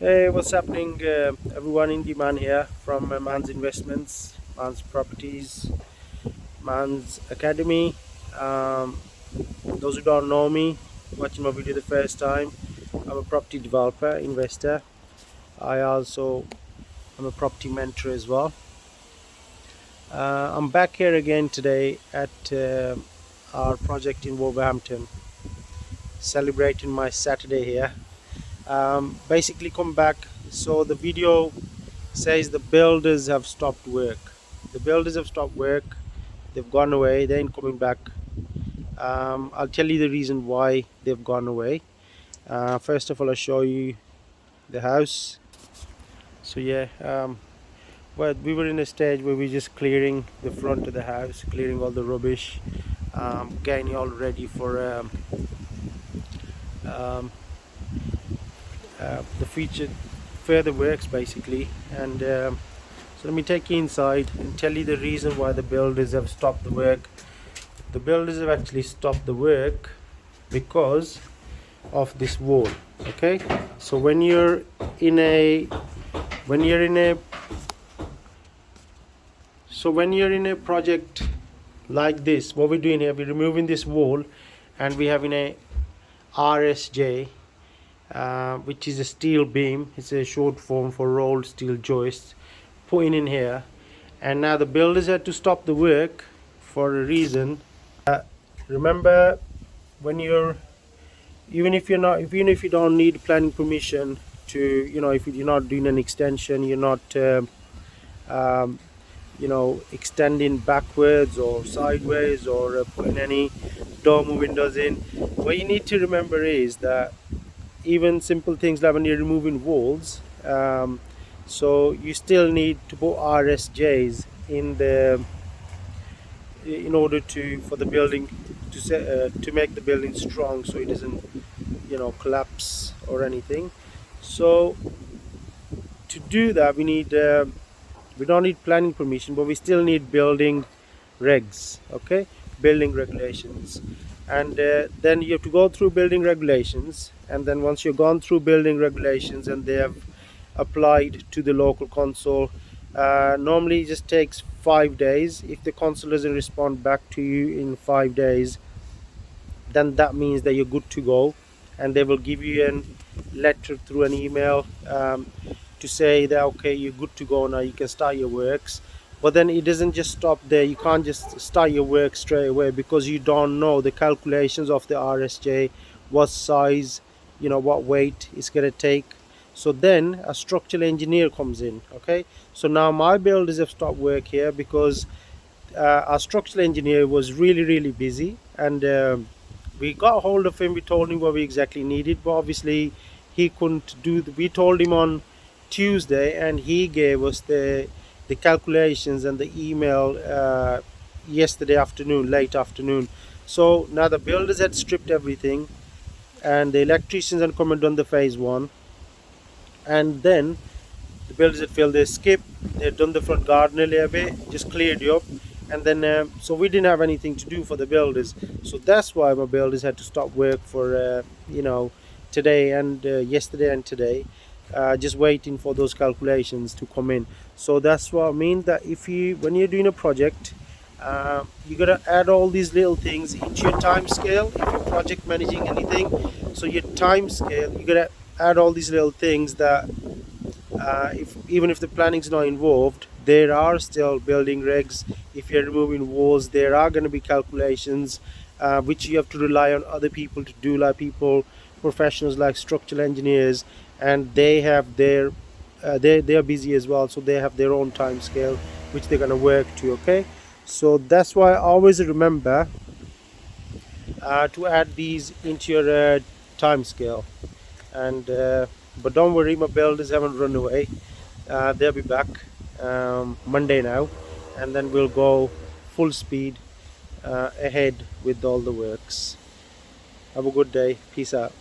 Hey, what's happening, everyone? Indy Mann here from Mann's Investments, Mann's Properties, Mann's Academy. Um, those who don't know me, watching my video the first time, I'm a property developer, investor. I also am a property mentor as well. I'm back here again today at our project in Wolverhampton, celebrating my Saturday here. Basically, come back. So the video says the builders have stopped work. The builders have stopped work. They've gone away. They ain't coming back. I'll tell you the reason why they've gone away. First of all, I'll show you the house. So yeah, well, we were in a stage where we're just clearing the front of the house, clearing all the rubbish, getting it all ready for um, the future further works basically. And so let me take you inside and tell you the reason why the builders have stopped the work. The builders have actually stopped the work because of this wall. Okay, so when you're in a when you're in a project like this, what we're doing here, we're removing this wall and we're having a RSJ, which is a steel beam. It's a short form for rolled steel joist, putting in here. And now the builders had to stop the work for a reason. Remember, when you're even if you don't need planning permission to, if you're not doing an extension, you're not um, extending backwards or sideways or putting any dormer windows in, what you need to remember is that even simple things like when you're removing walls, so you still need to put RSJs in order to for the building to make the building strong, so it doesn't collapse or anything. So to do that, we don't need planning permission, but we still need building regs. Okay, building regulations. And then you have to go through building regulations, and then once you've gone through building regulations and they have applied to the local council, normally it just takes 5 days. If the council doesn't respond back to you in 5 days, then that means that you're good to go, and they will give you a letter through an email, to say that okay, you're good to go now, you can start your works. But then it doesn't just stop there. You can't just start your work straight away because you don't know the calculations of the RSJ, what size, what weight it's going to take. So then a structural engineer comes in. Okay, so now my builders have stopped work here because our structural engineer was really busy, and we got hold of him. We told him what we exactly needed, but obviously he couldn't we told him on Tuesday, and he gave us the calculations and the email yesterday afternoon, late afternoon. So now the builders had stripped everything, and the electricians had come and done the phase 1, and then the builders had filled their skip. They had done the front garden a little bit, just cleared it up, and then so we didn't have anything to do for the builders. So that's why my builders had to stop work for today and yesterday and today, just waiting for those calculations to come in. So that's what I mean, that if you when you're doing a project, you gotta add all these little things into your time scale. If you're project managing anything, so your time scale, you gotta add all these little things that if even if the planning is not involved, there are still building regs. If you're removing walls, there are going to be calculations which you have to rely on other people to do, like professionals like structural engineers, and they have they are busy as well, so they have their own time scale which they're going to work to. Okay, so that's why I always remember to add these into your time scale. And but don't worry, my builders haven't run away. They'll be back Monday now, and then we'll go full speed ahead with all the works. Have a good day. Peace out.